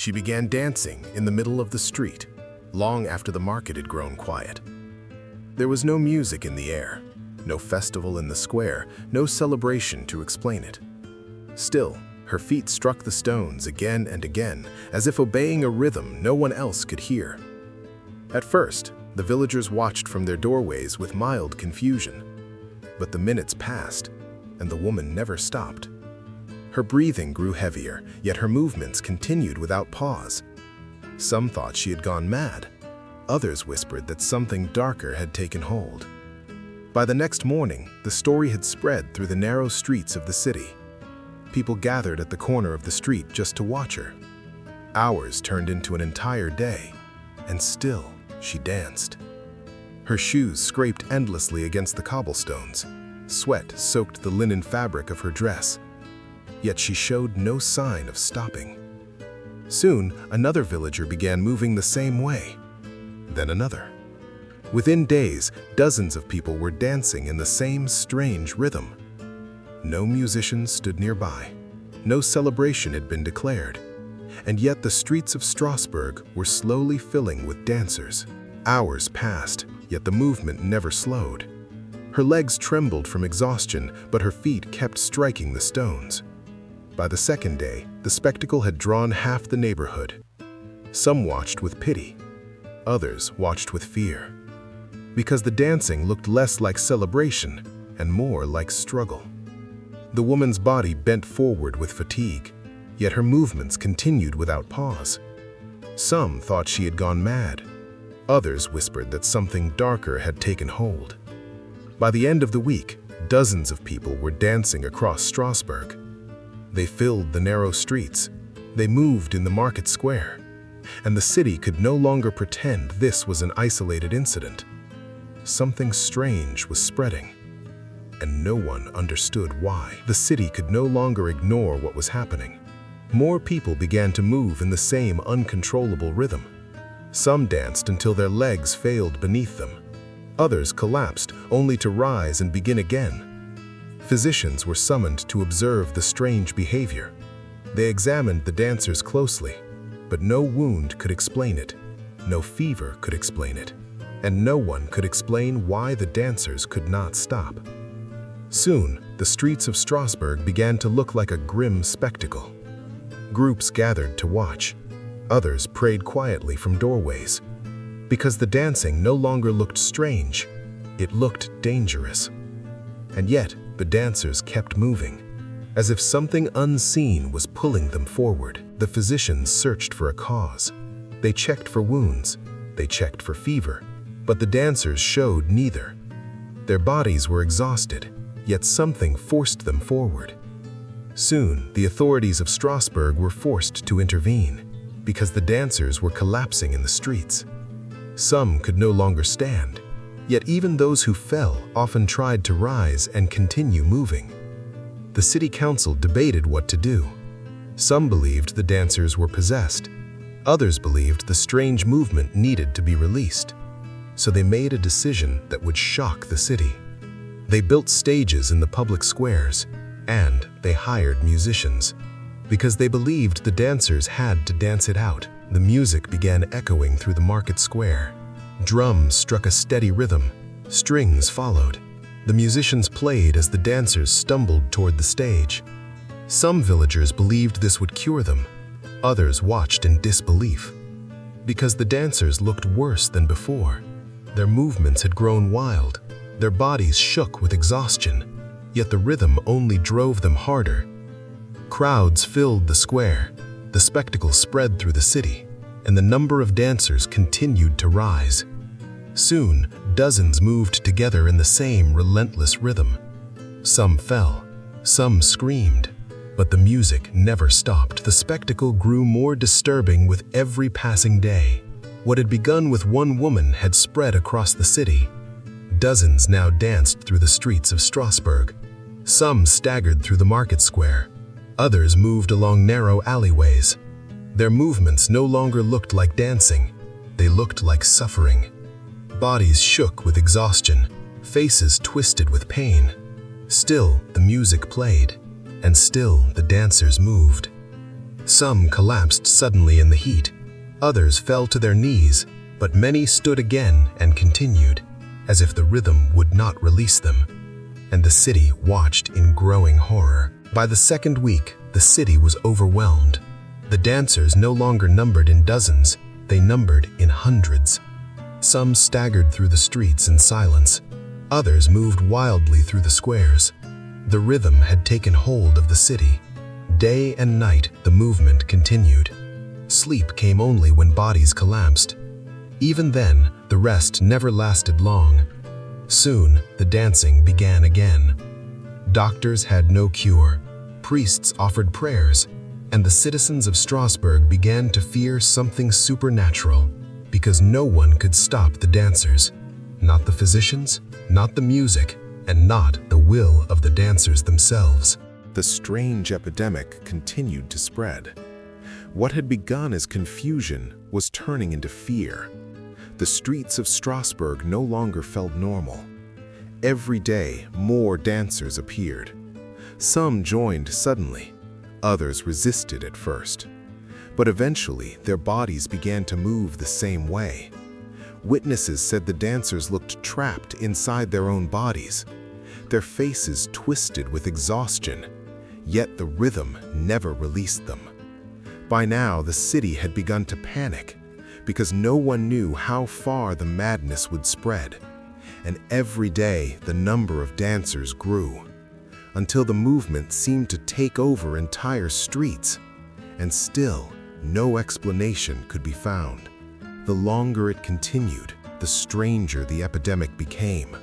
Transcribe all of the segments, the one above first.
she began dancing in the middle of the street, long after the market had grown quiet. There was no music in the air, no festival in the square, no celebration to explain it. Still, her feet struck the stones again and again, as if obeying a rhythm no one else could hear. At first, the villagers watched from their doorways with mild confusion. But the minutes passed, and the woman never stopped. Her breathing grew heavier, yet her movements continued without pause. Some thought she had gone mad. Others whispered that something darker had taken hold. By the next morning, the story had spread through the narrow streets of the city. People gathered at the corner of the street just to watch her. Hours turned into an entire day, and still she danced. Her shoes scraped endlessly against the cobblestones. Sweat soaked the linen fabric of her dress. Yet she showed no sign of stopping. Soon, another villager began moving the same way. Then another. Within days, dozens of people were dancing in the same strange rhythm. No musicians stood nearby. No celebration had been declared. And yet the streets of Strasbourg were slowly filling with dancers. Hours passed, yet the movement never slowed. Her legs trembled from exhaustion, but her feet kept striking the stones. By the second day, the spectacle had drawn half the neighborhood. Some watched with pity. Others watched with fear. Because the dancing looked less like celebration and more like struggle. The woman's body bent forward with fatigue, yet her movements continued without pause. Some thought she had gone mad. Others whispered that something darker had taken hold. By the end of the week, dozens of people were dancing across Strasbourg. They filled the narrow streets. They moved in the market square. And the city could no longer pretend this was an isolated incident. Something strange was spreading, and no one understood why. The city could no longer ignore what was happening. More people began to move in the same uncontrollable rhythm. Some danced until their legs failed beneath them. Others collapsed, only to rise and begin again. Physicians were summoned to observe the strange behavior. They examined the dancers closely, but no wound could explain it, no fever could explain it, and no one could explain why the dancers could not stop. Soon, the streets of Strasbourg began to look like a grim spectacle. Groups gathered to watch. Others prayed quietly from doorways. Because the dancing no longer looked strange, it looked dangerous. And yet, the dancers kept moving, as if something unseen was pulling them forward. The physicians searched for a cause. They checked for wounds. They checked for fever. But the dancers showed neither. Their bodies were exhausted, yet something forced them forward. Soon, the authorities of Strasbourg were forced to intervene, because the dancers were collapsing in the streets. Some could no longer stand, yet even those who fell often tried to rise and continue moving. The city council debated what to do. Some believed the dancers were possessed. Others believed the strange movement needed to be released. So they made a decision that would shock the city. They built stages in the public squares, and they hired musicians. Because they believed the dancers had to dance it out, the music began echoing through the market square. Drums struck a steady rhythm. Strings followed. The musicians played as the dancers stumbled toward the stage. Some villagers believed this would cure them. Others watched in disbelief. Because the dancers looked worse than before. Their movements had grown wild. Their bodies shook with exhaustion, yet the rhythm only drove them harder. Crowds filled the square. The spectacle spread through the city, and the number of dancers continued to rise. Soon, dozens moved together in the same relentless rhythm. Some fell, some screamed, but the music never stopped. The spectacle grew more disturbing with every passing day. What had begun with one woman had spread across the city. Dozens now danced through the streets of Strasbourg. Some staggered through the market square. Others moved along narrow alleyways. Their movements no longer looked like dancing. They looked like suffering. Bodies shook with exhaustion, faces twisted with pain. Still, the music played, and still the dancers moved. Some collapsed suddenly in the heat. Others fell to their knees, but many stood again and continued, as if the rhythm would not release them. And the city watched in growing horror. By the second week, the city was overwhelmed. The dancers no longer numbered in dozens, they numbered in hundreds. Some staggered through the streets in silence. Others moved wildly through the squares. The rhythm had taken hold of the city. Day and night, the movement continued. Sleep came only when bodies collapsed. Even then, the rest never lasted long. Soon, the dancing began again. Doctors had no cure. Priests offered prayers, and the citizens of Strasbourg began to fear something supernatural, because no one could stop the dancers. Not the physicians, not the music, and not the will of the dancers themselves. The strange epidemic continued to spread. What had begun as confusion was turning into fear. The streets of Strasbourg no longer felt normal. Every day, more dancers appeared. Some joined suddenly, others resisted at first. But eventually, their bodies began to move the same way. Witnesses said the dancers looked trapped inside their own bodies, their faces twisted with exhaustion, yet the rhythm never released them. By now, the city had begun to panic, because no one knew how far the madness would spread. And every day, the number of dancers grew, until the movement seemed to take over entire streets. And still, no explanation could be found. The longer it continued, the stranger the epidemic became.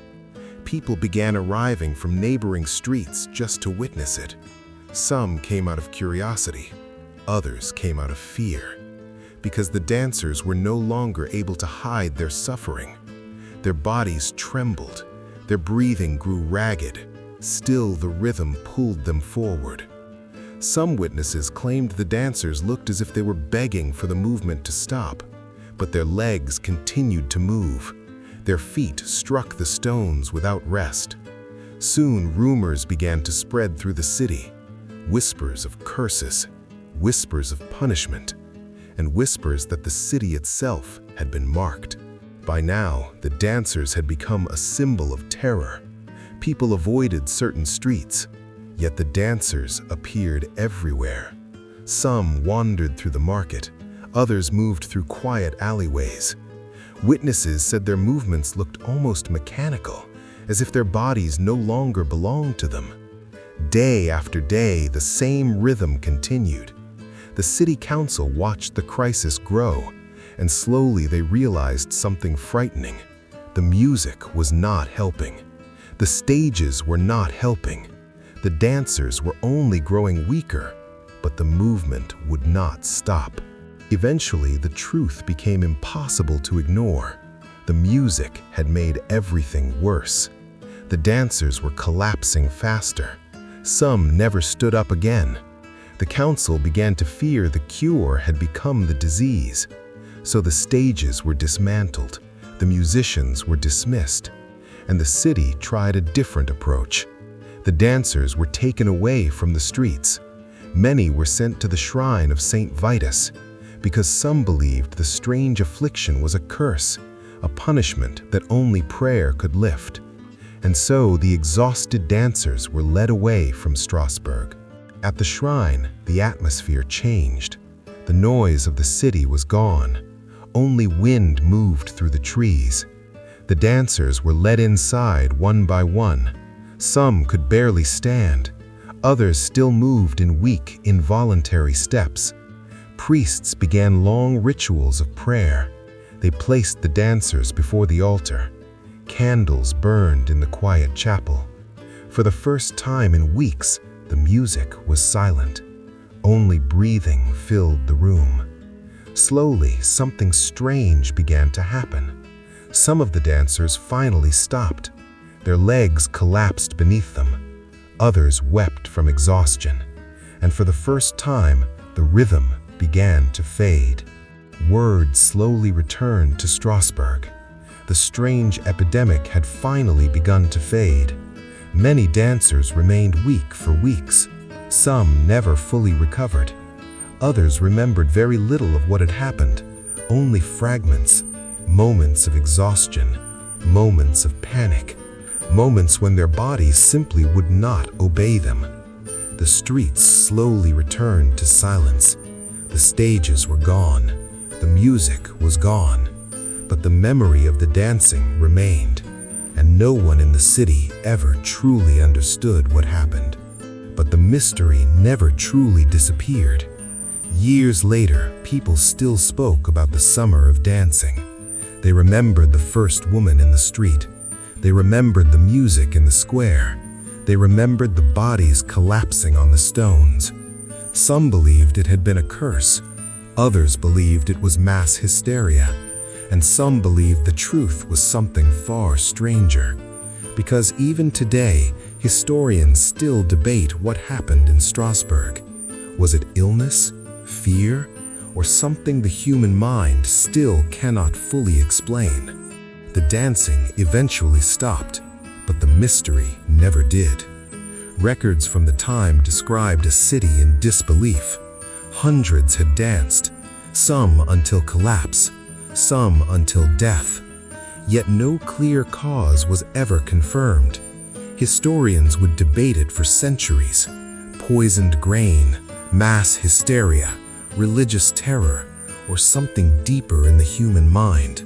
People began arriving from neighboring streets just to witness it. Some came out of curiosity, others came out of fear, because the dancers were no longer able to hide their suffering. Their bodies trembled, their breathing grew ragged, still the rhythm pulled them forward. Some witnesses claimed the dancers looked as if they were begging for the movement to stop, but their legs continued to move. Their feet struck the stones without rest. Soon rumors began to spread through the city. Whispers of curses, whispers of punishment, and whispers that the city itself had been marked. By now, the dancers had become a symbol of terror. People avoided certain streets, yet the dancers appeared everywhere. Some wandered through the market, others moved through quiet alleyways. Witnesses said their movements looked almost mechanical, as if their bodies no longer belonged to them. Day after day, the same rhythm continued. The city council watched the crisis grow, and slowly they realized something frightening. The music was not helping. The stages were not helping. The dancers were only growing weaker, but the movement would not stop. Eventually, the truth became impossible to ignore. The music had made everything worse. The dancers were collapsing faster. Some never stood up again. The council began to fear the cure had become the disease. So the stages were dismantled, the musicians were dismissed, and the city tried a different approach. The dancers were taken away from the streets. Many were sent to the shrine of Saint Vitus, because some believed the strange affliction was a curse, a punishment that only prayer could lift. And so the exhausted dancers were led away from Strasbourg. At the shrine, the atmosphere changed. The noise of the city was gone. Only wind moved through the trees. The dancers were led inside one by one. Some could barely stand. Others still moved in weak, involuntary steps. Priests began long rituals of prayer. They placed the dancers before the altar. Candles burned in the quiet chapel. For the first time in weeks, the music was silent. Only breathing filled the room. Slowly, something strange began to happen. Some of the dancers finally stopped. Their legs collapsed beneath them. Others wept from exhaustion. And for the first time, the rhythm began to fade. Word slowly returned to Strasbourg. The strange epidemic had finally begun to fade. Many dancers remained weak for weeks. Some never fully recovered. Others remembered very little of what had happened, only fragments, moments of exhaustion, moments of panic, moments when their bodies simply would not obey them. The streets slowly returned to silence. The stages were gone. The music was gone. But the memory of the dancing remained, and no one in the city ever truly understood what happened. But the mystery never truly disappeared. Years later, people still spoke about the summer of dancing. They remembered the first woman in the street. They remembered the music in the square. They remembered the bodies collapsing on the stones. Some believed it had been a curse. Others believed it was mass hysteria. And some believed the truth was something far stranger. Because even today, historians still debate what happened in Strasbourg. Was it illness, fear, or something the human mind still cannot fully explain? The dancing eventually stopped, but the mystery never did. Records from the time described a city in disbelief. Hundreds had danced, some until collapse, some until death. Yet no clear cause was ever confirmed. Historians would debate it for centuries. Poisoned grain, mass hysteria, religious terror, or something deeper in the human mind.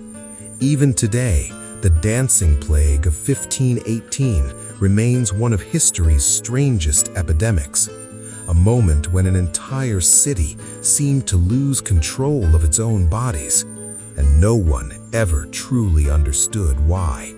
Even today, the dancing plague of 1518 remains one of history's strangest epidemics. A moment when an entire city seemed to lose control of its own bodies, and no one ever truly understood why.